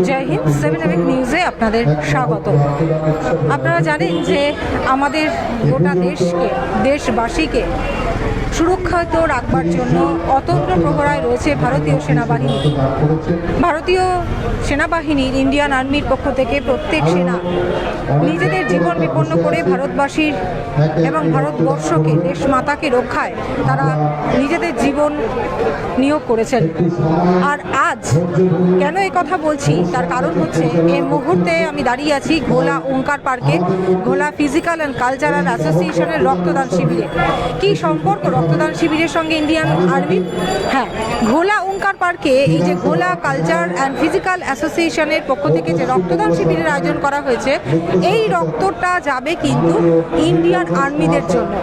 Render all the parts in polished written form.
জয় হিন্দ, 7 নিউজে আপনাদের স্বাগত। আপনারা জানেন যে আমাদের গোটা দেশকে, দেশবাসীকে সুরক্ষিত রাখবার জন্য অতন্ত্র প্রহরায় রয়েছে ভারতীয় সেনাবাহিনী। ভারতীয় সেনাবাহিনীর, ইন্ডিয়ান আর্মির পক্ষ থেকে প্রত্যেক সেনা নিজেদের জীবন বিপন্ন করে ভারতবাসীর এবং ভারতবর্ষকে, দেশ মাতাকে রক্ষায় তারা নিজেদের জীবন নিয়োগ করেছেন। আর আজ কেন এই কথা বলছি তার কারণ হচ্ছে, এই মুহূর্তে আমি দাঁড়িয়ে আছি ঘোলা ওঙ্কার পার্কে, ঘোলা ফিজিক্যাল অ্যান্ড কালচারাল অ্যাসোসিয়েশনের রক্তদান শিবিরে। কি সম্পর্ক রক্তদান শিবিরের সঙ্গে ইন্ডিয়ান আর্মি? হ্যাঁ, ঘোলা ওঙ্কার পার্কে এই যে ঘোলা কালচার অ্যান্ড ফিজিক্যাল অ্যাসোসিয়েশনের পক্ষ থেকে যে রক্তদান শিবিরের আয়োজন করা হয়েছে, এই রক্তটা যাবে কিন্তু ইন্ডিয়ান আর্মিদের জন্য।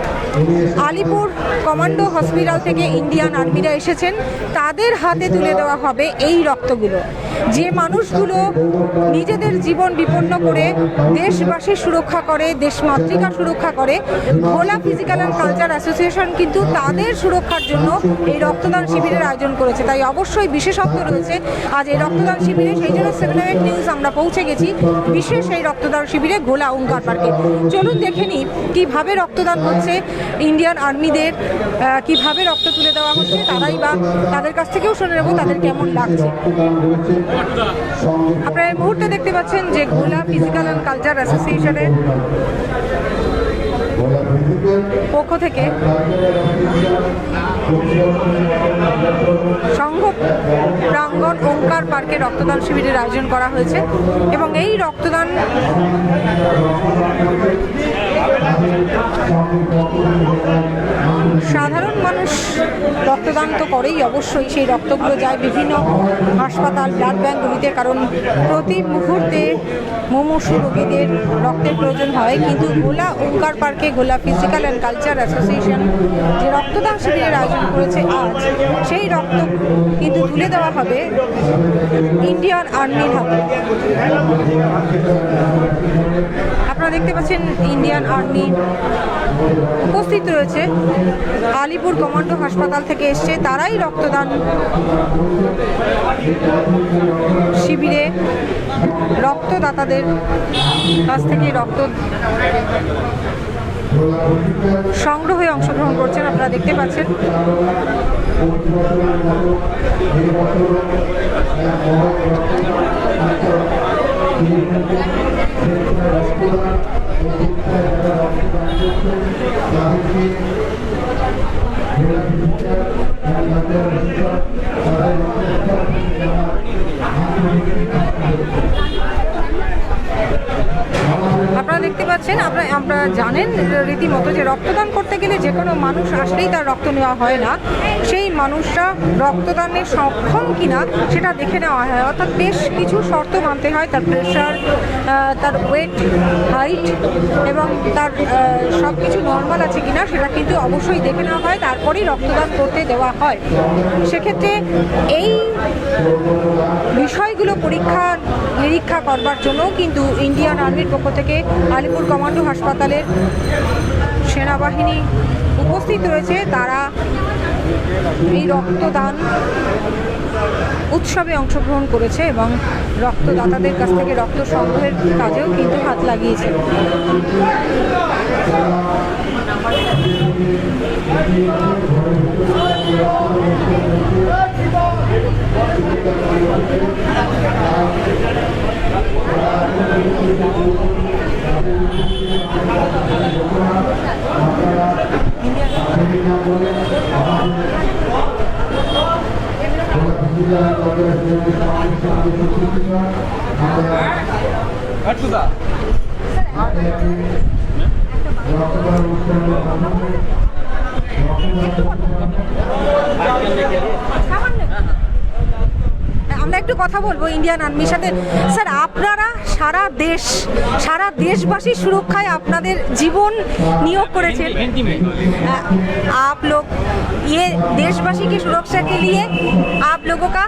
আলিপুর কমান্ডো হসপিটাল থেকে ইন্ডিয়ান আর্মিরা এসেছেন, তাদের হাতে তুলে দেওয়া হবে এই রক্তগুলো। যে মানুষগুলো নিজেদের জীবন বিপন্ন করে দেশবাসীর সুরক্ষা করে, দেশমাতৃকার সুরক্ষা করে, ঘোলা ফিজিক্যাল অ্যান্ড কালচার অ্যাসোসিয়েশন কিন্তু তাদের সুরক্ষার জন্য এই রক্তদান শিবিরের আয়োজন করেছে। তাই অবশ্যই বিশেষত্ব রয়েছে আজ এই রক্তদান শিবিরে। সেই জন্য 7 নিউজ আমরা পৌঁছে গেছি বিশেষ এই রক্তদান শিবিরে ঘোলা ওঙ্কার পার্কে। চলুন দেখে নিই কীভাবে রক্তদান হচ্ছে, ইন্ডিয়ান আর্মিদের কিভাবে রক্ত তুলে দেওয়া হচ্ছে, তারাই বা তাদের কাছ থেকেও শুনে নেব তাদের কেমন লাগছে। আপনারা এই মুহূর্তে দেখতে পাচ্ছেন যে ঘোলা ফিজিক্যাল অ্যান্ড কালচার অ্যাসোসিয়েশনের পক্ষ থেকে সংঘ প্রাঙ্গণ ওঙ্কার পার্কে রক্তদান শিবিরের আয়োজন করা হয়েছে। এবং এই রক্তদান সাধারণ মানুষ রক্তদান তো করেই, অবশ্যই সেই রক্তগুলো যায় বিভিন্ন হাসপাতাল, ব্লাড ব্যাঙ্কগুলিতে, কারণ প্রতি মুহূর্তে মুমূর্ষু রোগীদের রক্তের প্রয়োজন হয়। কিন্তু ঘোলা ওঙ্কার পার্কে ঘোলা ফিজিক্যাল অ্যান্ড কালচার অ্যাসোসিয়েশন যে রক্তদান শিবিরের আয়োজন করেছে আজ, সেই রক্ত কিন্তু তুলে দেওয়া হবে ইন্ডিয়ান আর্মির হাতে। আপনারা দেখতে পাচ্ছেন ইন্ডিয়ান আর্মি উপস্থিত রয়েছে, আলিপুর কমান্ডো হাসপাতাল থেকে এসছে, তারাই রক্তদান শিবিরে রক্তদাতাদের কাছ থেকে রক্ত সংগ্রহে অংশগ্রহণ করছেন। আপনারা দেখতে পাচ্ছেন আপনারা দেখতে পাচ্ছেন, আপনারা জানেন রীতিমতো যে রক্তদান করতে গেলে যে কোনো মানুষ আসলেই তার রক্ত নেওয়া হয় না, সেই মানুষটা রক্তদানে সক্ষম কিনা সেটা দেখে নেওয়া হয়। অর্থাৎ বেশ কিছু শর্ত মানতে হয়, তার প্রেশার, তার ওয়েট, হাইট এবং তার সব কিছু নর্মাল আছে কিনা সেটা কিন্তু অবশ্যই দেখে নেওয়া হয়, তারপরেই রক্তদান করতে দেওয়া হয়। সেক্ষেত্রে এই বিষয়গুলো পরীক্ষা নিরীক্ষা করবার জন্য কিন্তু ইন্ডিয়ান আর্মির পক্ষ থেকে আলিপুর কমান্ডো হাসপাতালের সেনাবাহিনী উপস্থিত রয়েছে। তারা এই রক্তদান উৎসবে অংশগ্রহণ করেছে এবং রক্তদাতাদের কাছ থেকে রক্ত সংগ্রহের কাজেও কিন্তু হাত লাগিয়েছে। আমরা একটু কথা বলবো ইন্ডিয়াन आर्मी সাথে। স্যার, আপনারা সারা देशवासी সুরক্ষায় আপনাদের জীবন নিয়োগ করেছেন। आप लोग ये देशवासी की सुरक्षा के लिए आप लोगों का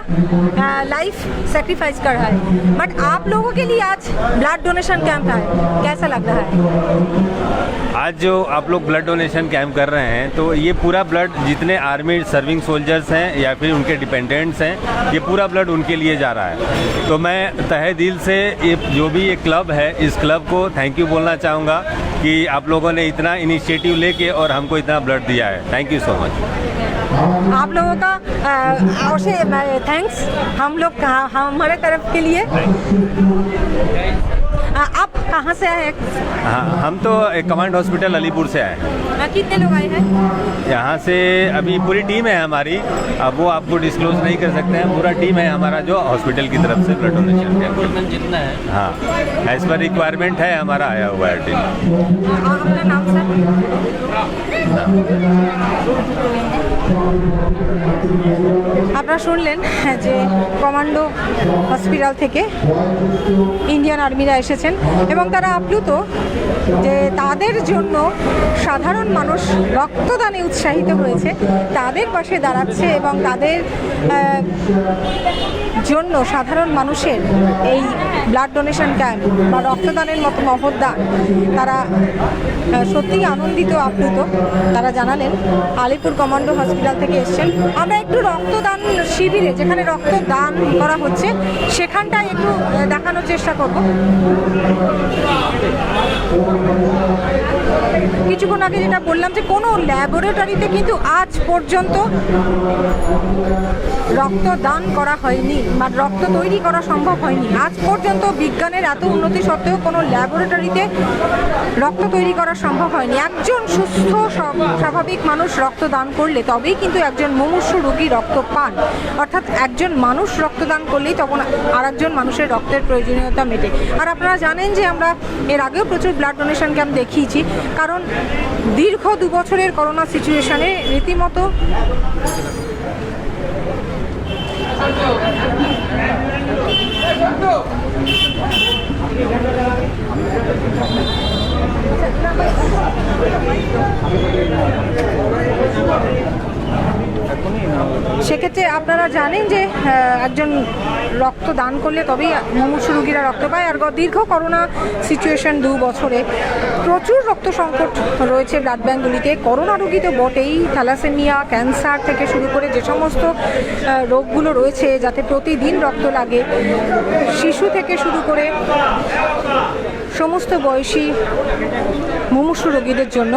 लाइफ सेक्रीफाइस कर रहा है, बट आप लोगों के लिए आज ब्लड डोनेशन कैंप है, कैसा लग रहा है? आज जो आप लोग ब्लड डोनेशन कैंप कर रहे हैं, तो ये पूरा ब्लड जितने आर्मी सर्विंग सोल्जर्स हैं या फिर उनके डिपेंडेंट्स हैं, ये पूरा ब्लड उनके उनके लिए जा रहा है। तो मैं तहे दिल से ये जो भी ये क्लब है, इस क्लब को थैंक यू बोलना चाहूँगा कि आप लोगों ने इतना इनिशिएटिव लेके और हमको इतना ब्लड दिया है। Thank you so much. आप लोगों का अवश्य थैंक्स हम लोग हमारे तरफ के लिए। आप कहाँ से आए हैं? हाँ, हम तो कमांड हॉस्पिटल अलीपुर से आए हैं। कितने लोग आए हैं? यहाँ से अभी पूरी टीम है हमारी, अब वो आपको डिस्क्लोज नहीं कर सकते हैं। पूरा टीम है हमारा जो हॉस्पिटल की तरफ से ब्लड डोनेशन कैंप जितना है, हाँ, एज पर रिक्वायरमेंट है हमारा आया हुआ है टीम। आपका नाम আপনারা শুনলেন যে কমান্ডো হসপিটাল থেকে ইন্ডিয়ান আর্মিরা এসেছেন এবং তারা আপ্লুত যে তাদের জন্য সাধারণ মানুষ রক্তদানে উৎসাহিত হয়েছে, তাদের পাশে দাঁড়াচ্ছে এবং তাদের জন্য সাধারণ মানুষের এই ব্লাড ডোনেশন ক্যাম্প বা রক্তদানের মতো মহৎ দান তারা সত্যিই আনন্দিত, আপ্লুত। তারা জানালেন আলিপুর কমান্ডো হসপিটাল থেকে এসেছেন। আমরা একটু রক্তদান শিবিরে যেখানে রক্তদান করা হচ্ছে সেখানটায় একটু দেখানোর চেষ্টা করব। কিছুক্ষণ আগে যেটা বললাম যে কোনো ল্যাবরেটরিতে কিন্তু আজ পর্যন্ত রক্তদান করা হয়নি বা রক্ত তৈরি করা সম্ভব হয়নি। আজ পর্যন্ত বিজ্ঞানের এত উন্নতি সত্ত্বেও কোনো ল্যাবরেটরিতে রক্ত তৈরি করা সম্ভব হয়নি। একজন সুস্থ স্বাভাবিক মানুষ রক্তদান করলে তবেই কিন্তু একজন মুমূর্ষু রোগী রক্ত পান, অর্থাৎ একজন মানুষ রক্তদান করলেই তখন আরেকজন মানুষের রক্তের প্রয়োজনীয়তা মেটে। আর আপনারা জানেন যে আমরা এর আগেও প্রচুর ব্লাড ডোনেশন ক্যাম্প দেখিয়েছি, কারণ দীর্ঘ 2 বছরের করোনা সিচুয়েশনে রীতিমতো সেক্ষেত্রে আপনারা জানেন যে একজন রক্ত দান করলে তবেই মুমূর্ষু রোগীরা রক্ত পায়। আর দীর্ঘ করোনা সিচুয়েশন 2 বছরে প্রচুর রক্ত সংকট রয়েছে ব্লাড ব্যাঙ্কগুলিতে। করোনা রোগী তো বটেই, থ্যালাসেমিয়া, ক্যান্সার থেকে শুরু করে যে সমস্ত রোগগুলো রয়েছে যাতে প্রতিদিন রক্ত লাগে, শিশু থেকে শুরু করে সমস্ত বয়সী মুমূর্ষু রোগীদের জন্য,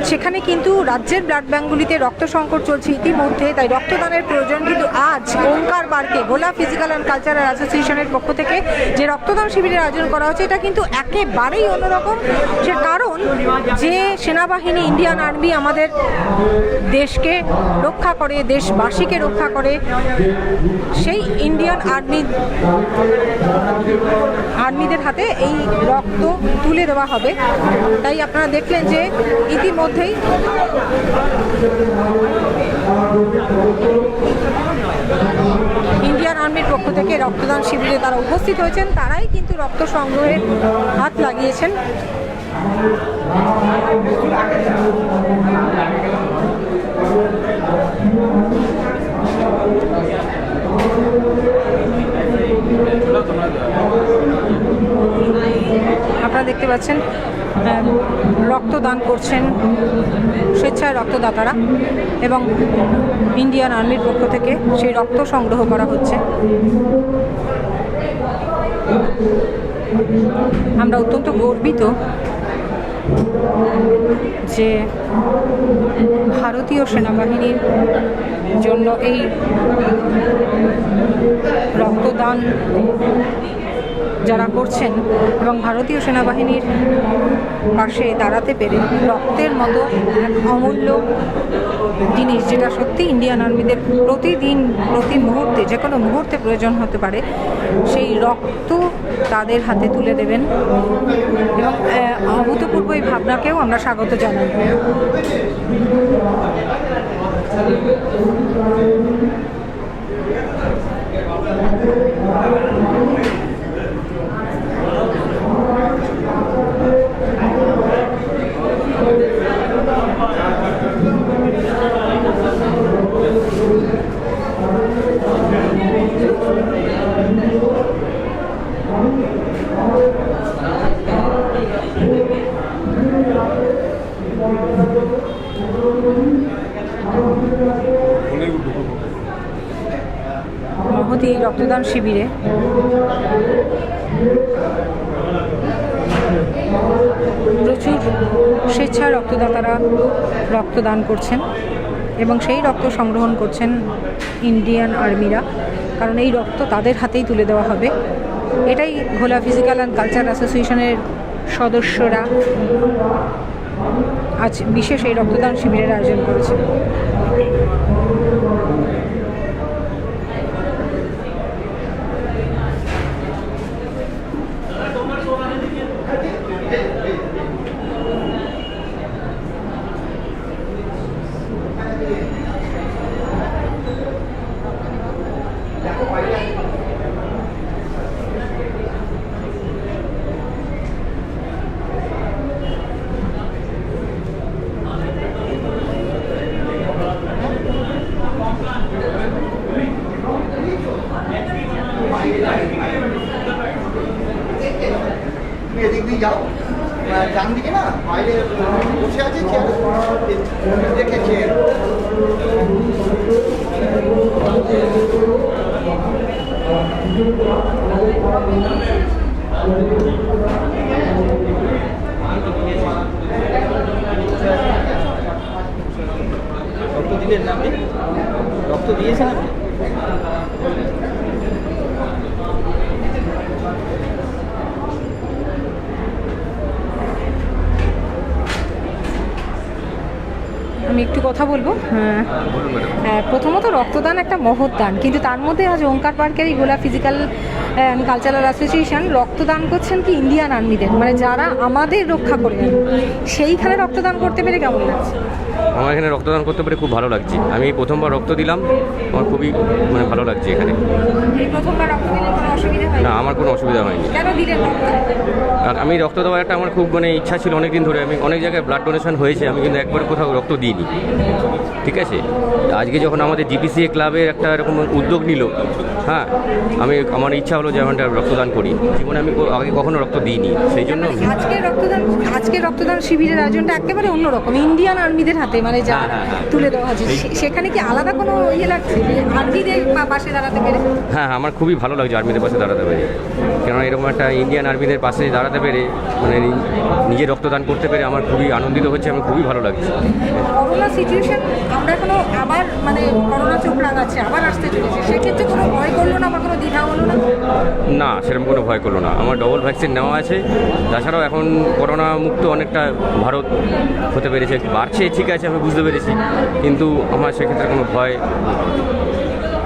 সেখানে কিন্তু রাজ্যের ব্লাড ব্যাঙ্কগুলিতে রক্ত সংকট চলছে ইতিমধ্যে। তাই রক্তদানের প্রয়োজন। কিন্তু আজ ওঙ্কার পার্কে ভোলা ফিজিক্যাল অ্যান্ড কালচারাল অ্যাসোসিয়েশনের পক্ষ থেকে যে রক্তদান শিবিরের আয়োজন করা হচ্ছে এটা কিন্তু একেবারেই অন্যরকম। সে কারণ যে সেনাবাহিনী, ইন্ডিয়ান আর্মি আমাদের দেশকে রক্ষা করে, দেশবাসীকে রক্ষা করে, সেই ইন্ডিয়ান আর্মিদের হাতে এই রক্ত তুলে দেওয়া হবে। তাই আপনারা দেখলেন যে ইতিমধ্যেই ইন্ডিয়ান আর্মির পক্ষ থেকে রক্তদান শিবিরে তারা উপস্থিত হয়েছেন, তারাই কিন্তু রক্ত সংগ্রহে হাত লাগিয়েছেন। আপনারা দেখতে পাচ্ছেন রক্তদান করছেন স্বেচ্ছায় রক্তদাতারা এবং ইন্ডিয়ান আর্মির পক্ষ থেকে সেই রক্ত সংগ্রহ করা হচ্ছে। আমরা অত্যন্ত গর্বিত যে ভারতীয় সেনাবাহিনীর জন্য এই রক্তদান যারা করছেন এবং ভারতীয় সেনাবাহিনীর পাশে দাঁড়াতে পেরে রক্তের মতো এক অমূল্য জিনিস, যেটা সত্যি ইন্ডিয়ান আর্মিদের প্রতিদিন প্রতি মুহূর্তে যে কোনো মুহূর্তে প্রয়োজন হতে পারে, সেই রক্ত তাদের হাতে তুলে দেবেন এবং অভূতপূর্ব এই ভাবনাকেও আমরা স্বাগত জানাই। রক্তদান শিবিরে প্রচুর স্বেচ্ছায় রক্তদাতারা রক্তদান করছেন এবং সেই রক্ত সংগ্রহণ করছেন ইন্ডিয়ান আর্মিরা, কারণ এই রক্ত তাদের হাতেই তুলে দেওয়া হবে। এটাই ঘোলা ফিজিক্যাল অ্যান্ড কালচার অ্যাসোসিয়েশনের সদস্যরা আজ বিশেষ এই রক্তদান শিবিরের আয়োজন করেছে। এদিক দিয়ে যাও, ডান দিকে না বাইরে বসে আছে চেয়ার দেখে চেয়ার। রক্ত দিলেন না আপনি? রক্ত দিয়েছেন আপনি? আমি একটু কথা বলবো। প্রথমত রক্তদান একটা মহৎ দান, কিন্তু তার মধ্যে আজ ওঙ্কার পার্কের এই গোলা ফিজিক্যাল অ্যান্ড কালচারাল অ্যাসোসিয়েশন রক্তদান করছেন কি ইন্ডিয়ান আর্মিদের, মানে যারা আমাদের রক্ষা করে, সেইখানে রক্তদান করতে পেরে কেমন লাগছে? আমার এখানে রক্তদান করতে পেরে খুব ভালো লাগছে। আমি প্রথমবার রক্ত দিলাম, আমার খুবই ভালো লাগছে এখানে। এই প্রথমবার রক্ত দিলে কোনো অসুবিধা হয় না, আমার কোনো অসুবিধা হয়নি। কেন দিলেন রক্ত? আর আমি রক্ত দেওয়ার একটা আমার খুব ইচ্ছা ছিল অনেক দিন ধরে। আমি অনেক জায়গায় ব্লাড ডোনেশন হয়েছে, আমি কিন্তু একবার কোথাও রক্ত দিইনি। ঠিক আছে, আজকে যখন আমাদের জিপিসিএ ক্লাবের একটা এরকম উদ্যোগ নিল, হ্যাঁ, আমার ইচ্ছা হলো যে আমি রক্তদান করি। জীবনে আমি আগে কখনো রক্ত দিইনি, সেই জন্য আজকে রক্তদান শিবিরের আয়োজনটা একেবারে অন্যরকম, ইন্ডিয়ান আর্মিদের হাতে, মানে যা তুলে দেওয়া হচ্ছে। সেখানে কি আলাদা কোনো ইয়ে লাগছে আর্মিদের পাশে দাঁড়াতে পেরে? হ্যাঁ, আমার খুবই ভালো লাগছে আর্মিদের পাশে দাঁড়াতে পেরে। কেননা এরকম একটা ইন্ডিয়ান আর্মিদের পাশে দাঁড়াতে পেরে, মানে নিজে রক্তদান করতে পেরে আমার খুবই আনন্দিত হচ্ছে, আমার খুবই ভালো লাগছে। করোনা সিচুয়েশন, আমরা এখনো আবার করোনা চোখ রাঙাচ্ছে, আবার আসতে চলেছে, সেক্ষেত্রে কোনো ভয় করলো না বা কোনো দ্বিধা হলো না? না, সেরকম কোনো ভয় করলো না। আমার ডবল ভ্যাকসিন নেওয়া আছে। তাছাড়াও এখন করোনা মুক্ত অনেকটা ভারত হতে পেরেছে, বাড়ছে, ঠিক আছে, আমি বুঝতে পেরেছি, কিন্তু আমার সেক্ষেত্রে কোনো ভয়।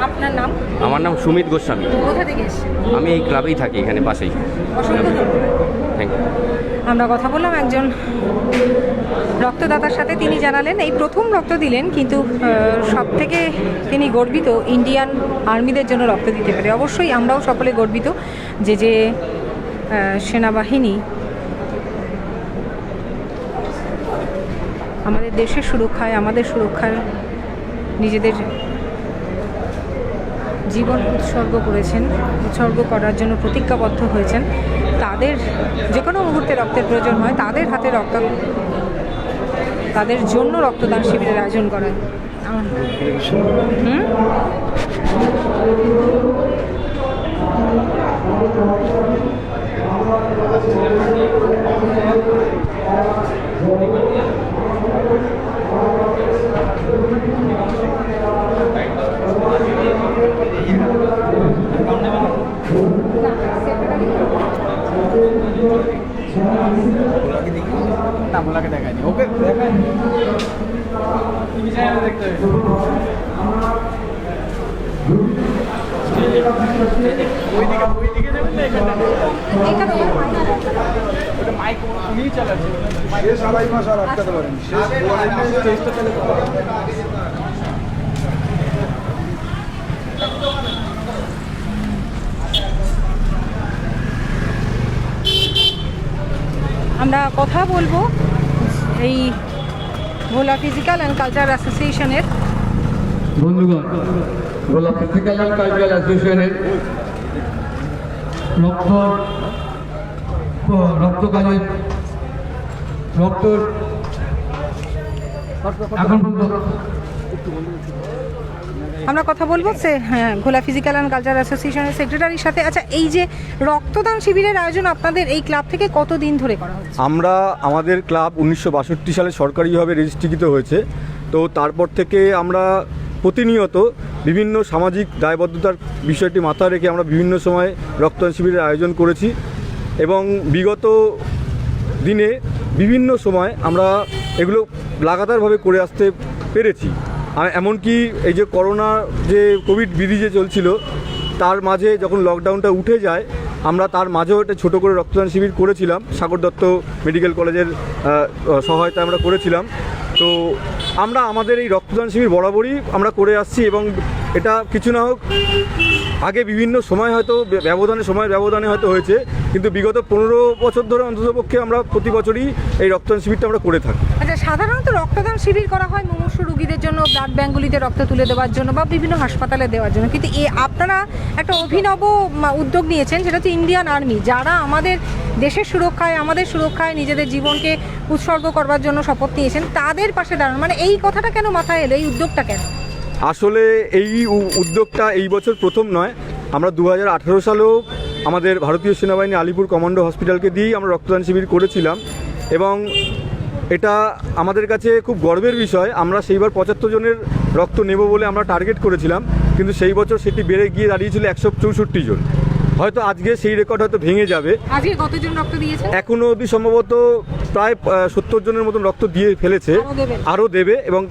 আপনার নাম? আমার নাম সুমিত গোস্বামী। কোথা থেকে এসেছেন? আমি এই ক্লাবেই থাকি, এখানে পাশেই। Thank you. আমরা কথা বললাম একজন রক্তদাতার সাথে, তিনি জানালেন এই প্রথম রক্ত দিলেন, কিন্তু সব থেকে তিনি গর্বিত ইন্ডিয়ান আর্মিদের জন্য রক্ত দিতে পেরে। অবশ্যই আমরাও সকলে গর্বিত যে সেনাবাহিনী আমাদের দেশের সুরক্ষায়, আমাদের সুরক্ষায় নিজেদের জীবন উৎসর্গ করেছেন, উৎসর্গ করার জন্য প্রতিজ্ঞাবদ্ধ হয়েছেন। তাদের যে কোনো মুহূর্তে রক্তের প্রয়োজন হয়, তাদের হাতে তাদের জন্য রক্তদান শিবিরের আয়োজন করেন। না, মোলাকে দেখায়নি, ওকে দেখায়নি, টিভি চ্যানেলে দেখতে হবে। ওইদিকে যাবেন না, এখানে ওটা মাইক উনিই চালাচ্ছে, শেষ আড়াই মাস আর আটকাতে পারেন, শেষ চেষ্টা চালাতে পারেন। আমরা কথা বলবো এই ভোলা ফিজিক্যাল অ্যান্ড কালচার অ্যাসোসিয়েশনের বন্ধুগণ। ভোলা ফিজিক্যাল অ্যান্ড কালচারাল অ্যাসোসিয়েশনের রক্ত কাজে এখন আমরা কথা বলবো হ্যাঁ ঘোলা ফিজিক্যাল অ্যান্ড কালচার অ্যাসোসিয়েশনের সেক্রেটারির সাথে। আচ্ছা, এই যে রক্তদান শিবিরের আয়োজন আপনাদের এই ক্লাব থেকে কতদিন ধরে করা হচ্ছে? আমাদের ক্লাব 1962 সালে সরকারিভাবে রেজিস্ট্রিকৃত হয়েছে। তো তারপর থেকে আমরা প্রতিনিয়ত বিভিন্ন সামাজিক দায়বদ্ধতার বিষয়টি মাথায় রেখে আমরা বিভিন্ন সময় রক্তদান শিবিরের আয়োজন করেছি এবং বিগত দিনে বিভিন্ন সময় আমরা এগুলো লাগাতারভাবে করে আসতে পেরেছি। আর এমনকি এই যে করোনা যে কোভিড বিধি যে চলছিল তার মাঝে যখন লকডাউনটা উঠে যায় আমরা তার মাঝেও একটা ছোটো করে রক্তদান শিবির করেছিলাম, সাগর দত্ত মেডিকেল কলেজের সহায়তায় আমরা করেছিলাম। তো আমরা আমাদের এই রক্তদান শিবির বরাবরই আমরা করে আসছি এবং এটা কিছু না হোক আগে বিভিন্ন সময় হয়তো সময়ের ব্যবধানে হয়তো হয়েছে, কিন্তু বিগত 15 বছর ধরে অন্ততপক্ষে আমরা প্রতি বছরই এই রক্তদান শিবিরটা আমরা করে থাকি। আচ্ছা, সাধারণত রক্তদান শিবির করা হয় মুমূর্ষু রোগীদের জন্য, ব্লাড ব্যাঙ্কগুলিতে রক্ত তুলে দেওয়ার জন্য বা বিভিন্ন হাসপাতালে দেওয়ার জন্য, কিন্তু আপনারা একটা অভিনব উদ্যোগ নিয়েছেন, সেটা হচ্ছে ইন্ডিয়ান আর্মি, যারা আমাদের দেশের সুরক্ষায়, আমাদের সুরক্ষায় নিজেদের জীবনকে উৎসর্গ করবার জন্য শপথ নিয়েছেন, তাদের পাশে দাঁড়ানো, মানে এই কথাটা কেন মাথায় এলো, এই উদ্যোগটা কেন? আসলে এই উদ্যোগটা এই বছর প্রথম নয়। আমরা 2018 সালেও আমাদের ভারতীয় সেনাবাহিনী আলিপুর কমান্ডো হসপিটালকে দিয়েই আমরা রক্তদান শিবির করেছিলাম এবং এটা আমাদের কাছে খুব গর্বের বিষয়। আমরা সেইবার 75 জনের রক্ত নেব বলে আমরা টার্গেট করেছিলাম, কিন্তু সেই বছর সেটি বেড়ে গিয়ে দাঁড়িয়েছিল 164 জন। হয়তো আজকে সেই রেকর্ড হয়তো ভেঙে যাবে। আজকে কতজন রক্ত দিয়েছে? এখনো অবধি সম্ভবত প্রায় 70 জনের মতন রক্ত দিয়ে ফেলেছে, আরও দেবে এবং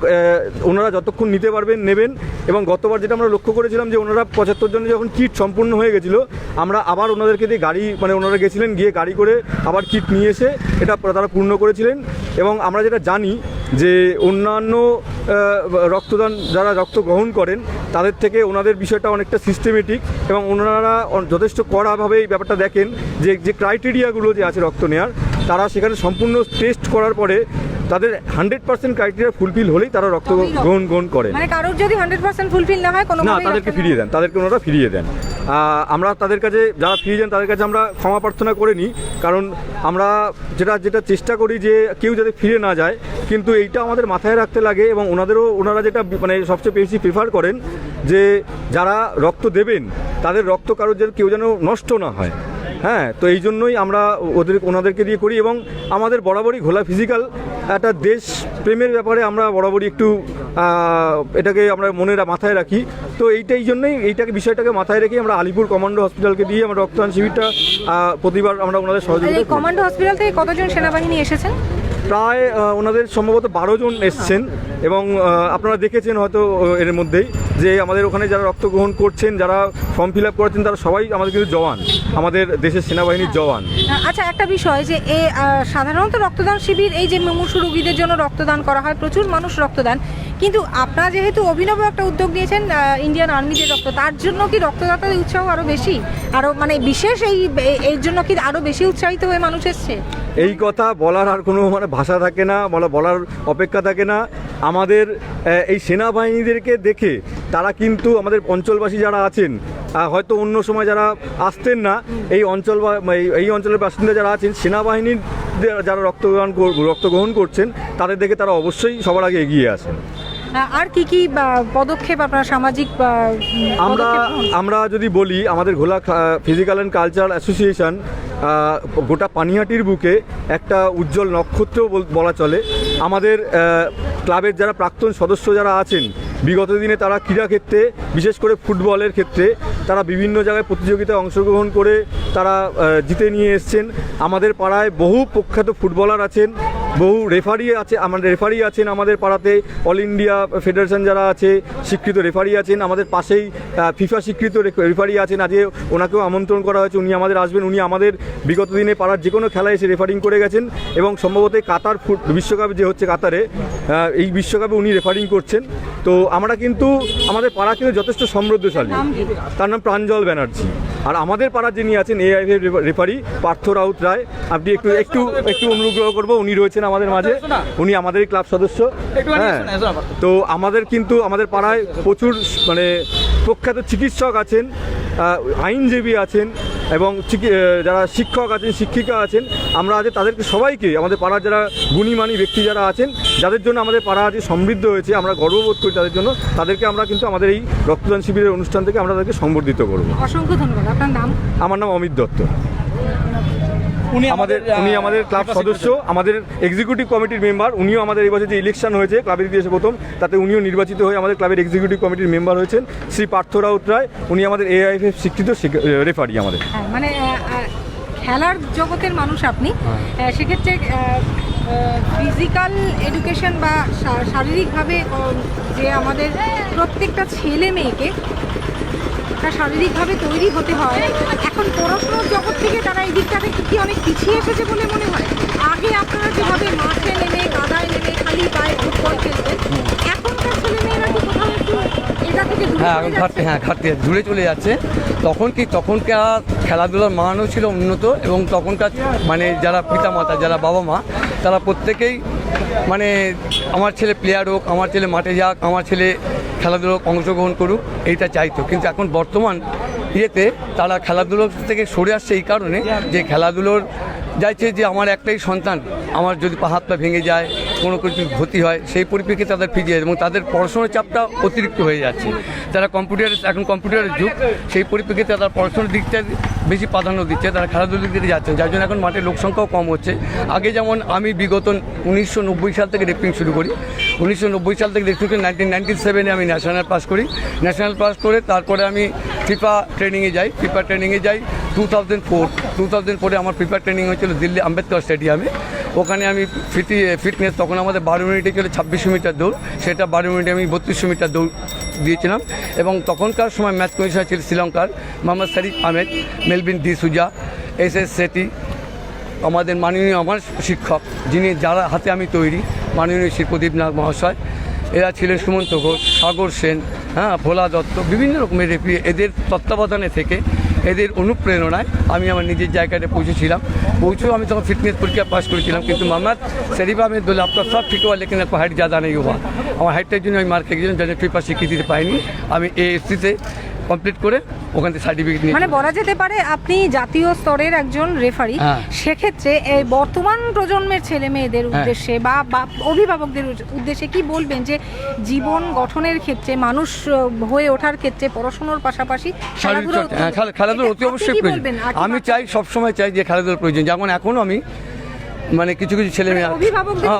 ওনারা যতক্ষণ নিতে পারবেন নেবেন। এবং গতবার যেটা আমরা লক্ষ্য করেছিলাম যে ওনারা 75 জনের যখন কিট সম্পূর্ণ হয়ে গেছিলো, আমরা আবার ওনাদেরকে দিয়ে গাড়ি, মানে ওনারা গেছিলেন গিয়ে গাড়ি করে আবার কিট নিয়ে এসে এটা তারা পূর্ণ করেছিলেন। এবং আমরা যেটা জানি যে অন্যান্য রক্তদান যারা রক্ত গ্রহণ করেন তাদের থেকে ওনাদের বিষয়টা অনেকটা সিস্টেমেটিক এবং ওনারা যথেষ্ট কড়াভাবে এই ব্যাপারটা দেখেন যে ক্রাইটেরিয়াগুলো যে আছে রক্ত নেওয়ার, তারা সেখানে সম্পূর্ণ টেস্ট করার পরে তাদের 100% ক্রাইটেরিয়া ফুলফিল হলেই তারা রক্ত গ্রহণ করেন। মানে কারোর যদি 100% ফুলফিল না হয় কোনো না, তাদেরকে ফিরিয়ে দেন, তাদেরকে ওনারা ফিরিয়ে দেন। আমরা তাদের কাছে যারা ফিরিয়ে দেন তাদের কাছে আমরা ক্ষমা প্রার্থনা করে নিই, কারণ আমরা যেটা চেষ্টা করি যে কেউ যাতে ফিরে না যায়, কিন্তু এইটা আমাদের মাথায় রাখতে লাগে এবং ওনারা যেটা মানে সবচেয়ে বেশি প্রেফার করেন যে যারা রক্ত দেবেন তাদের রক্ত কারোর কেউ যেন নষ্ট না হয়। হ্যাঁ, তো এই জন্যই আমরা ওনাদেরকে দিয়ে করি এবং আমাদের বরাবরই ঘোলা ফিজিক্যাল একটা দেশ প্রেমের ব্যাপারে আমরা বরাবরই একটু এটাকে আমরা মাথায় রাখি। তো এইটাকে বিষয়টাকে মাথায় রেখে আমরা আলিপুর কমান্ডো হসপিটালকে দিয়ে আমরা রক্তদান শিবিরটা প্রতিবার আমরা ওনাদের সহযোগিতা করি। কমান্ডো হসপিটাল থেকে কতজন সেনাবাহিনী এসেছেন? প্রায় ওনাদের সম্ভবত 12 জন এসছেন এবং আপনারা দেখেছেন হয়তো এর মধ্যেই যে আমাদের ওখানে যারা রক্ত গ্রহণ করছেন, যারা ফর্ম ফিল আপ করেছেন, তারা সবাই আমাদের কিন্তু জওয়ান, আমাদের দেশের সেনাবাহিনীর জওয়ান। আচ্ছা, একটা বিষয় যে সাধারণত রক্তদান শিবির এই যে মুমূর্ষু রোগীদের জন্য রক্তদান করা হয়, প্রচুর মানুষ রক্তদান, কিন্তু আপনারা যেহেতু অভিনব একটা উদ্যোগ নিয়েছেন ইন্ডিয়ান আর্মি যে রক্ত, তার জন্য কি রক্তদাতাদের উৎসাহ আরও বেশি, আরও মানে বিশেষ এর জন্য কি আরও বেশি উৎসাহিত হয়ে মানুষ এসছে? এই কথা বলার আর কোনো ভাষা থাকে না, বলার অপেক্ষা থাকে না। আমাদের এই সেনাবাহিনীদেরকে দেখে তারা কিন্তু আমাদের অঞ্চলবাসী যারা আছেন, হয়তো অন্য সময় যারা আসতেন না, এই অঞ্চলের বাসিন্দা যারা আছেন, সেনাবাহিনীর যারা রক্ত গ্রহণ করছেন তাদের দেখে তারা অবশ্যই সবার আগে এগিয়ে আসেন। আর কি পদক্ষেপ আপনার সামাজিক আমরা যদি বলি, আমাদের ঘোলা ফিজিক্যাল অ্যান্ড কালচার অ্যাসোসিয়েশন গোটা পানিহাটির বুকে একটা উজ্জ্বল নক্ষত্র বলা চলে। আমাদের ক্লাবের যারা প্রাক্তন সদস্য যারা আছেন, বিগত দিনে তারা ক্রীড়াক্ষেত্রে, বিশেষ করে ফুটবলের ক্ষেত্রে তারা বিভিন্ন জায়গায় প্রতিযোগিতায় অংশগ্রহণ করে তারা জিতে নিয়ে এসছেন। আমাদের পাড়ায় বহু প্রখ্যাত ফুটবলার আছেন, বহু রেফারি আছেন আমাদের পাড়াতে, অল ইন্ডিয়া ফেডারেশন যারা আছে স্বীকৃত রেফারি আছেন, আমাদের পাশেই ফিফা স্বীকৃত রেফারি আছেন। আজকে ওনাকেও আমন্ত্রণ করা হয়েছে, উনি আমাদের আসবেন। উনি আমাদের বিগত দিনে পাড়ার যে কোনো খেলায় এসে রেফারিং করে গেছেন এবং সম্ভবত কাতার বিশ্বকাপ যে হচ্ছে কাতারে, এই বিশ্বকাপে উনি রেফারিং করছেন। তো আমরা কিন্তু আমাদের পাড়া কিন্তু যথেষ্ট সমৃদ্ধশালী। তার নাম প্রাঞ্জল ব্যানার্জি। আর আমাদের পাড়ার যিনি আছেন এআইএফ রেফারি পার্থ রাউত রায়, আপনি একটু অনুগ্রহ করবো, উনি রয়েছেন আমাদের মাঝে, উনি আমাদের ক্লাব সদস্য। হ্যাঁ, তো আমাদের পাড়ায় প্রচুর মানে প্রখ্যাত চিকিৎসক আছেন, আইনজীবী আছেন, এবং যারা শিক্ষক আছেন, শিক্ষিকা আছেন, আমরা আজ তাদেরকে সবাইকে, আমাদের পাড়ার যারা গুণীমানী ব্যক্তি যারা আছেন, যাদের জন্য আমাদের পাড়া আজ সমৃদ্ধ হয়েছে, আমরা গর্ববোধ করি তাদের জন্য, তাদেরকে আমরা কিন্তু আমাদের এই রক্তদান শিবিরের অনুষ্ঠান থেকে আমরা তাদেরকে সম্বর্ধিত করব। অসংখ্য ধন্যবাদ। আপনার নাম? আমার নাম অমিত দত্ত। উনি আমাদের ক্লাব সদস্য, আমাদের এক্সিকিউটিভ কমিটির মেম্বার। উনিও আমাদের এই বছর যে ইলেকশন হয়েছে ক্লাবের ইতিহাসে প্রথম, তাতে উনিও নির্বাচিত হয়ে আমাদের ক্লাবের এক্সিকিউটিভ কমিটির মেম্বার হয়েছেন। শ্রী পার্থ রাউতরায়, উনি আমাদের AIFF স্বীকৃত রেফারি আমাদের। হ্যাঁ, মানে খেলার জগতের মানুষ আপনি, সেক্ষেত্রে ফিজিক্যাল এডুকেশন বা শারীরিকভাবে যে আমাদের প্রত্যেকটা ছেলে মেয়েকে শারীরিকভাবে তৈরি হতে হয়, এখন পড়াশোনার জগৎ থেকে তারা এই দিকটাতে কি অনেক পিছিয়ে এসেছে বলে মনে হয়? আগে আপনারা যেভাবে মাঠে নেমে কাদায় নেমে খালি পায়ে ফুটবল খেলতেন, এখনকার ছেলেমেয়েরা কি কোথাও একটু এটা থেকে ঘাটতি দূরে চলে যাচ্ছে। তখনকার খেলাধুলার মানও ছিল উন্নত, এবং তখনকার মানে যারা পিতামাতা, যারা বাবা মা, তারা প্রত্যেকেই মানে আমার ছেলে প্লেয়ার হোক, আমার ছেলে মাঠে যাক, আমার ছেলে খেলাধুলো অংশগ্রহণ করুক, এইটা চাইতো। কিন্তু এখন বর্তমান ইয়েতে তারা খেলাধুলো থেকে সরে আসছে এই কারণে যে খেলাধুলোর চাইছে যে আমার একটাই সন্তান, আমার যদি হাত পা ভেঙে যায়, কোনো কিছু ক্ষতি হয়, সেই পরিপ্রেক্ষিতে তাদের ফিরে যায় এবং তাদের পড়াশোনার চাপটা অতিরিক্ত হয়ে যাচ্ছে। তারা এখন কম্পিউটারের যুগ, সেই পরিপ্রেক্ষিতে তারা পড়াশোনার দিকটা বেশি প্রাধান্য দিচ্ছে, তারা খেলাধুলোর দিক দিয়ে যাচ্ছে, যার জন্য এখন মাঠে লোক সংখ্যাও কম হচ্ছে। আগে যেমন আমি বিগত 1990 সাল থেকে রেফারিং শুরু করি, 1990 সাল থেকে রেফারিং করি, 1997 আমি ন্যাশনাল পাস করি। ন্যাশনাল পাস করে তারপরে আমি ফিফা ট্রেনিংয়ে যাই। 2004 আমার ফিফা ট্রেনিং হয়েছিল দিল্লি আম্বেদকর স্টেডিয়ামে। ওখানে আমি ফিটনেস, তখন আমাদের 12 মিনিটে ছিল 2600 মিটার দৌড়, সেটা 12 মিনিটে আমি 3200 মিটার দৌড় দিয়েছিলাম। এবং তখনকার সময় ম্যাচ কমিশনার ছিল শ্রীলঙ্কার মোহাম্মদ শরীফ আহমেদ, মেলভিন ডি সুজা, SS সেটি, আমাদের মাননীয় আমার শিক্ষক, যিনি যারা হাতে আমি তৈরি, মাননীয় শিল্পদীপ নাগ মহাশয়, এরা ছিলেন সুমন্ত ঘোষ, সাগর সেন, ভোলা দত্ত, বিভিন্ন রকমের রেফারি। এদের তত্ত্বাবধানে থেকে, এদের অনুপ্রেরণায় আমি আমার নিজের জায়গাটা পৌঁছেছিলাম। আমি তখন ফিটনেস পরীক্ষা পাস করেছিলাম, কিন্তু মোহাম্মদ শরীফ আহমেদ বলে আপনার সব ঠিক হওয়া, লেকিন আপনার হাইট ज़्यादा नहीं हुआ। আমার হাইটটার জন্য আমি মার্ক খেয়েছিলাম, যাদের ফিফা স্বীকৃতি পাইনি। আমি AFC-তে কমপ্লিট করে ওখান থেকে সার্টিফিকেট নিয়ে, মানে বলা যেতে পারে আপনি জাতীয় স্তরের একজন রেফারি। সেক্ষেত্রে এই বর্তমান প্রজন্মের ছেলে মেয়েদের উদ্দেশ্যে বা অভিভাবকদের উদ্দেশ্যে কি বলবেন যে জীবন গঠনের ক্ষেত্রে, মানুষ হয়ে ওঠার ক্ষেত্রে পড়াশোনার পাশাপাশি খেলাধুলা অতি অবশ্যই প্রয়োজন। আমি চাই, সবসময় চাই যে খেলাধুলার প্রয়োজন। যেমন এখনও আমি মানে কিছু ছেলে মেয়ে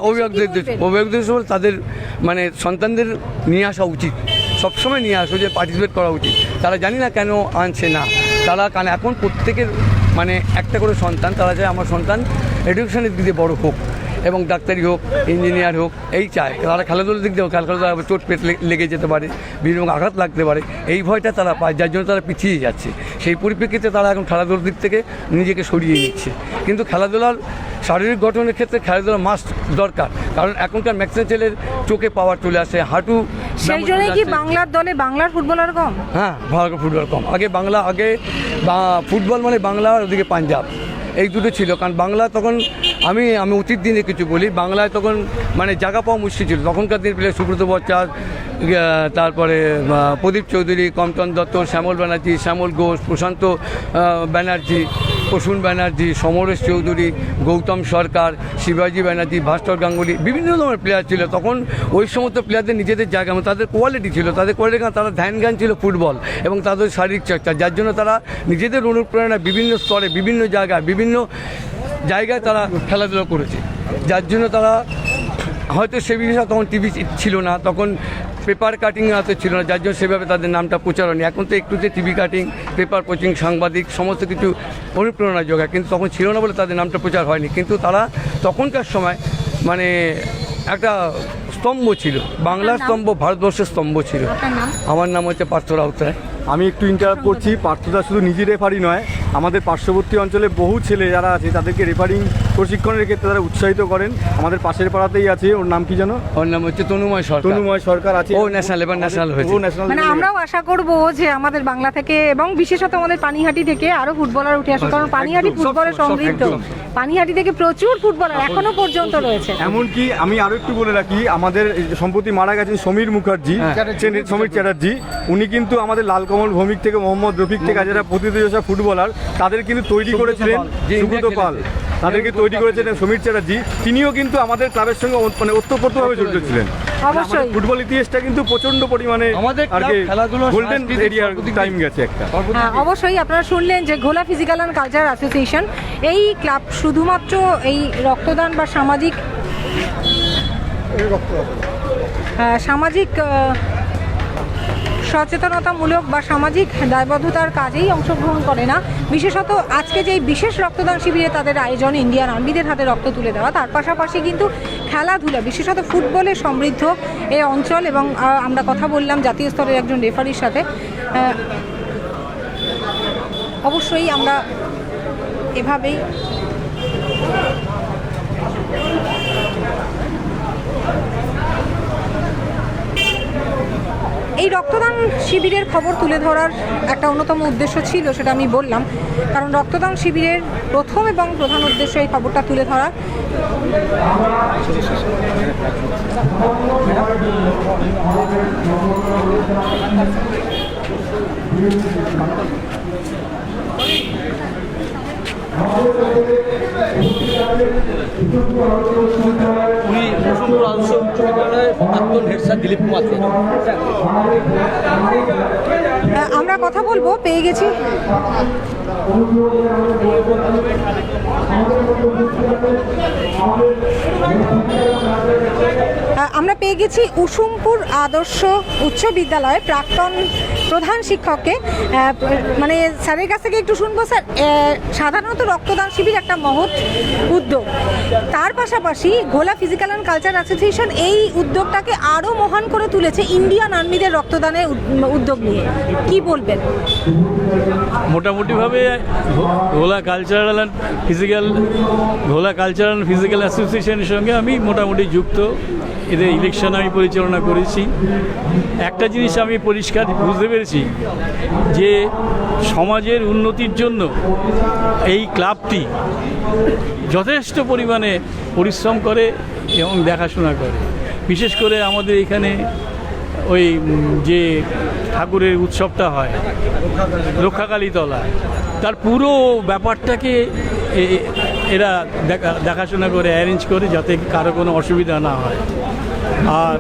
অভিভাবকদের তাদের মানে সন্তানদের নিয়ে আসা উচিত, সবসময় নিয়ে আসো, যে পার্টিসিপেট করা উচিত। তারা জানি না কেন আনছে না, তারা কারণ এখন প্রত্যেকের মানে একটা করে সন্তান, তারা চায় আমার সন্তান এডুকেশনের দিক দিয়ে বড় হোক, এবং ডাক্তারি হোক, ইঞ্জিনিয়ার হোক, এই চায়। তারা খেলাধুলার দিক দিয়েও, খেলাধুলা চোট পেট লেগে যেতে পারে, বিভিন্ন আঘাত লাগতে পারে, এই ভয়টা তারা পায়, যার জন্য তারা পিছিয়ে যাচ্ছে। সেই পরিপ্রেক্ষিতে তারা এখন খেলাধুলার দিক থেকে নিজেকে সরিয়ে নিচ্ছে। কিন্তু খেলাধুলার শারীরিক গঠনের ক্ষেত্রে খেলাধুলা মাস্ট দরকার, কারণ এখনকার ম্যাক্সিমাম ছেলের চোখে পাওয়ার চলে আসে, হাঁটু। সেই জন্য কি বাংলার দলে বাংলার ফুটবলার কম? হ্যাঁ, ভালো ফুটবল কম। আগে ফুটবল মানে বাংলা, ওদিকে পাঞ্জাব, এই দুটো ছিল। কারণ বাংলা তখন আমি অতীত দিনে কিছু বলি, বাংলায় তখন মানে জায়গা পাওয়া মুশকিল ছিল। তখনকার দিন প্লেয়ার সুব্রত ভট্টাচার্য, তারপরে প্রদীপ চৌধুরী, কমটন দত্ত, শ্যামল ব্যানার্জি, শ্যামল ঘোষ, প্রশান্ত ব্যানার্জি, প্রসূন ব্যানার্জি, সমরেশ চৌধুরী, গৌতম সরকার, শিবাজি ব্যানার্জি, ভাস্কর গাঙ্গুলি, বিভিন্ন ধরনের প্লেয়ার ছিল। তখন ওই সমস্ত প্লেয়ারদের নিজেদের জায়গা, তাদের কোয়ালিটি ছিল, তারা ধ্যান জ্ঞান ছিল ফুটবল এবং তাদের শারীরিক চর্চা, যার জন্য তারা নিজেদের অনুপ্রেরণা বিভিন্ন স্তরে, বিভিন্ন জায়গায় তারা খেলাধুলা করেছে। যার জন্য তারা হয়তো সে বিষয়ে তখন টিভি ছিল না, তখন পেপার কাটিং হাতে ছিল না, যার জন্য সেভাবে তাদের নামটা প্রচার হয়নি। এখন তো একটুতে টিভি কাটিং, পেপার কোচিং, সাংবাদিক সমস্ত কিছু অনুপ্রেরণা যোগায়, কিন্তু তখন ছিল না বলে তাদের নামটা প্রচার হয়নি। কিন্তু তারা তখনকার সময় মানে একটা স্তম্ভ ছিল, বাংলার স্তম্ভ, ভারতবর্ষের স্তম্ভ ছিল। আমার নাম হচ্ছে পার্থ রাউতরায়। আমি একটু ইন্টারাপ্ট করছি। পার্থদা শুধু নিজে রেফারি নয়, আমাদের পার্শ্ববর্তী অঞ্চলে বহু ছেলে যারা আছে তাদেরকে রেফারিং প্রশিক্ষণের ক্ষেত্রে তারা উৎসাহিত করেন। আমাদের পাশের পাড়াতেই আছে, ওর নাম কি জানো? ওর নাম হচ্ছে তনুময় সরকার। তনুময় সরকার আছে, ও ন্যাশনাল, এবার ন্যাশনাল হয়েছে। ও ন্যাশনাল মানে আমরাও আশা করব যে আমাদের বাংলা থেকে এবং বিশেষত আমাদের পানিহাটি থেকে আরো ফুটবলার উঠে আসবে, কারণ পানিহাটি একদম, ফুটবলে সব সমৃদ্ধ। একদম। পানিহাটি থেকে প্রচুর ফুটবলার এখনো পর্যন্ত রয়েছে। এমনকি আমি আরো একটু বলে রাখি, আমাদের সম্প্রতি মারা গেছেন সমীর মুখার্জি, সমীর চ্যাটার্জি, উনি কিন্তু আমাদের লালকমল ভৌমিক থেকে মোহাম্মদ রফিক থেকে যারা প্রতিযোগিতা ফুটবলার তাদের কিন্তু তৈরি করেছিলেন সুব্রত পাল, তাদেরকে তৈরি করেছিলেন সমীর চ্যাটার্জি। তিনিও কিন্তু আমাদের ক্লাবের সঙ্গে মানে ওতপ্রোতভাবে জড়িত ছিলেন। অবশ্যই। আমাদের ফুটবল ইতিহাসটা কিন্তু প্রচন্ড পরিমাণে আমাদের আর কি খেলাধুলো গোল্ডেন সাংস্কৃতিক এরিয়ার সর্বদিক টাইম গেছে একটা। হ্যাঁ, অবশ্যই আপনারা শুনলেন যে ঘোলা ফিজিক্যাল অ্যান্ড কালচার অ্যাসোসিয়েশন এই ক্লাব শুধুমাত্র এই রক্তদান বা সামাজিক সচেতনতামূলক বা সামাজিক দায়বদ্ধতার কাজেই অংশগ্রহণ করে না। বিশেষত আজকে যে বিশেষ রক্তদান শিবিরে তাদের আয়োজন ইন্ডিয়ান আর্মিদের হাতে রক্ত তুলে দেওয়া, তার পাশাপাশি কিন্তু খেলাধুলা বিশেষত ফুটবলে সমৃদ্ধ এই অঞ্চল। এবং আমরা কথা বললাম জাতীয় স্তরের একজন রেফারির সাথে। অবশ্যই আমরা এভাবেই এই রক্তদান শিবিরের খবর তুলে ধরার একটা অন্যতম উদ্দেশ্য ছিল, সেটা আমি বললাম, কারণ রক্তদান শিবিরের প্রথম এবং প্রধান উদ্দেশ্য এই খবরটা তুলে ধরা। উনি বসুন্ধরা আদর্শ উচ্চ বিদ্যালয়ের প্রাক্তন হেড স্যার দিলীপ কুমার দে। আমরা কথা বলবো, পেয়ে গেছি উসুমপুর আদর্শ উচ্চ বিদ্যালয়ের প্রাক্তন প্রধান শিক্ষককে। মানে স্যারের কাছ থেকে একটু শুনবো। স্যার, সাধারণত রক্তদান শিবির একটা মহৎ উদ্যোগ, তার পাশাপাশি ঘোলা ফিজিক্যাল অ্যান্ড কালচার অ্যাসোসিয়েশন এই উদ্যোগটাকে আরও মহান করে তুলেছে ইন্ডিয়ান আর্মিদের রক্তদানের উদ্যোগ নিয়ে, কি বলবেন? মোটামুটিভাবে ঘোলা কালচারাল অ্যান্ড ফিজিক্যাল অ্যাসোসিয়েশনের সঙ্গে আমি মোটামুটি যুক্ত। এদের ইলেকশন আমি পরিচালনা করেছি। একটা জিনিস আমি পরিষ্কার বুঝতে পেরেছি যে সমাজের উন্নতির জন্য এই ক্লাবটি যথেষ্ট পরিমাণে পরিশ্রম করে এবং দেখাশোনা করে। বিশেষ করে আমাদের এখানে ওই যে ঠাকুরের উৎসবটা হয় রক্ষাকালী তলা, তার পুরো ব্যাপারটাকে এরা দেখাশোনা করে অ্যারেঞ্জ করে যাতে কারো কোনো অসুবিধা না হয়। আর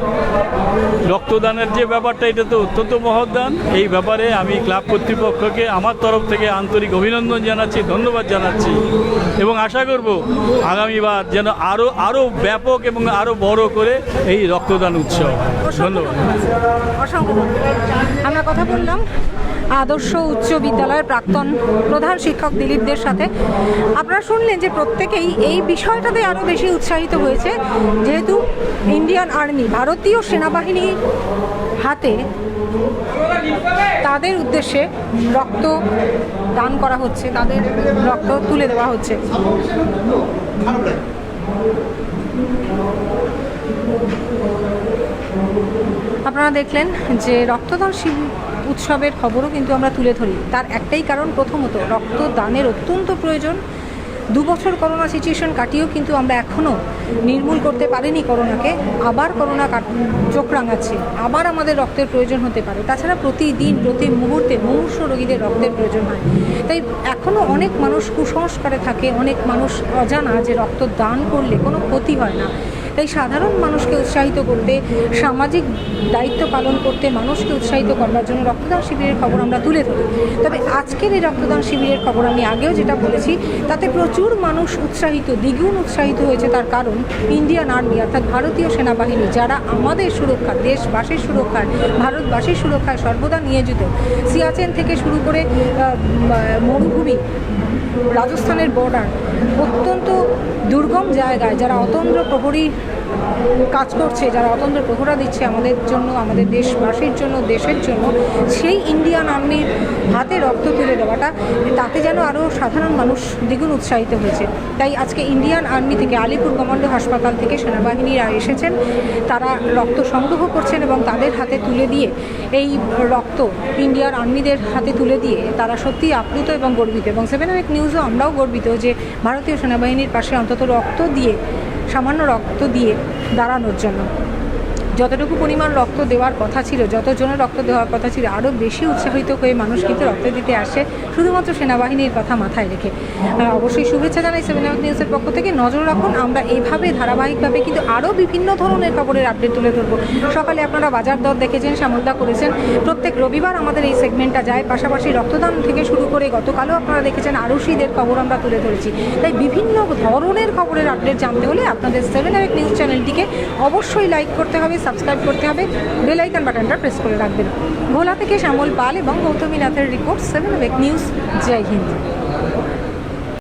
রক্তদানের যে ব্যাপারটা, এটা তো অত্যন্ত মহৎ দান। এই ব্যাপারে আমি ক্লাব কর্তৃপক্ষকে আমার তরফ থেকে আন্তরিক অভিনন্দন জানাচ্ছি, ধন্যবাদ জানাচ্ছি এবং আশা করব আগামীবার যেন আরও ব্যাপক এবং আরও বড় করে এই রক্তদান উৎসব। ধন্যবাদ। অসংখ্য আমরা কথা বললাম আদর্শ উচ্চ বিদ্যালয়ের প্রাক্তন প্রধান শিক্ষক দিলীপদের সাথে। আপনারা শুনলেন যে প্রত্যেকেই এই বিষয়টাতে আরও বেশি উৎসাহিত হয়েছে, যেহেতু ইন্ডিয়ান আর্মি ভারতীয় সেনাবাহিনীর হাতে তাদের উদ্দেশ্যে রক্ত দান করা হচ্ছে, তাদের রক্ত তুলে দেওয়া হচ্ছে। আপনারা দেখলেন যে রক্তদান উৎসবের খবরও কিন্তু আমরা তুলে ধরি। তার একটাই কারণ, প্রথমত রক্তদানের অত্যন্ত প্রয়োজন। 2 বছর করোনা সিচুয়েশন কাটিয়েও কিন্তু আমরা এখনও নির্মূল করতে পারিনি করোনাকে। আবার করোনা চোখ রাঙাচ্ছে, আবার আমাদের রক্তের প্রয়োজন হতে পারে। তাছাড়া প্রতিদিন প্রতি মুহূর্তে মুমূর্ষ রোগীদের রক্তের প্রয়োজন হয়। তাই এখনও অনেক মানুষ কুসংস্কারে থাকে, অনেক মানুষ অজানা যে রক্ত দান করলে কোনো ক্ষতি হয় না। তাই সাধারণ মানুষকে উৎসাহিত করতে, সামাজিক দায়িত্ব পালন করতে মানুষকে উৎসাহিত করবার জন্য রক্তদান শিবিরের খবর আমরা তুলে ধরি। তবে আজকের এই রক্তদান শিবিরের খবর আমি আগেও যেটা বলেছি, তাতে প্রচুর মানুষ উৎসাহিত, দ্বিগুণ উৎসাহিত হয়েছে। তার কারণ ইন্ডিয়ান আর্মি অর্থাৎ ভারতীয় সেনাবাহিনী, যারা আমাদের সুরক্ষা, দেশবাসীর সুরক্ষায়, ভারতবাসীর সুরক্ষায় সর্বদা নিয়োজিত। সিয়াচেন থেকে শুরু করে মরুভূমি, রাজস্থানের বর্ডার, অত্যন্ত দুর্গম জায়গায় যারা অতন্দ্র প্রহরী কাজ করছে, যারা অতন্ত্র প্রহরা দিচ্ছে আমাদের জন্য, আমাদের দেশবাসীর জন্য, দেশের জন্য, সেই ইন্ডিয়ান আর্মির হাতে রক্ত তুলে দেওয়াটা, তাতে যেন আরও সাধারণ মানুষ দ্বিগুণ উৎসাহিত হয়েছে। তাই আজকে ইন্ডিয়ান আর্মি থেকে, আলিপুর কমান্ডো হাসপাতাল থেকে সেনাবাহিনীরা এসেছেন, তারা রক্ত সংগ্রহ করছেন এবং তাদের হাতে তুলে দিয়ে, এই রক্ত ইন্ডিয়ান আর্মিদের হাতে তুলে দিয়ে তারা সত্যিই আপ্লুত এবং গর্বিত। এবং 7 নিউজও আমরাও গর্বিত যে ভারতীয় সেনাবাহিনীর পাশে অন্তত রক্ত দিয়ে, সামান্য রক্ত দিয়ে দাঁড়ানোর জন্য। যতটুকু পরিমাণ রক্ত দেওয়ার কথা ছিল, যতজনের রক্ত দেওয়ার কথা ছিল, আরও বেশি উৎসাহিত হয়ে মানুষ কিন্তু রক্ত দিতে আসে শুধুমাত্র সেনাবাহিনীর কথা মাথায় রেখে। অবশ্যই শুভেচ্ছা জানাই 7 নিউজের পক্ষ থেকে। নজর রাখুন, আমরা এইভাবে ধারাবাহিকভাবে কিন্তু আরও বিভিন্ন ধরনের খবরের আপডেট তুলে ধরবো। সকালে আপনারা বাজার দর দেখেছেন, শ্যামলদা করেছেন। প্রত্যেক রবিবার আমাদের এই সেগমেন্টটা যায়। পাশাপাশি রক্তদান থেকে শুরু করে গতকালও আপনারা দেখেছেন আরুষীদের খবর আমরা তুলে ধরেছি। তাই বিভিন্ন ধরনের খবরের আপডেট জানতে হলে আপনাদের 7 নিউজ চ্যানেলটিকে অবশ্যই লাইক করতে হবে, সাবস্ক্রাইব করতে হবে, বেল আইকন বাটনটা প্রেস করে রাখবেন। ভোলা থেকে শ্যামল পাল এবং গৌতমী নাথের রিপোর্ট, 7 নিউজ। জয় হিন্দ।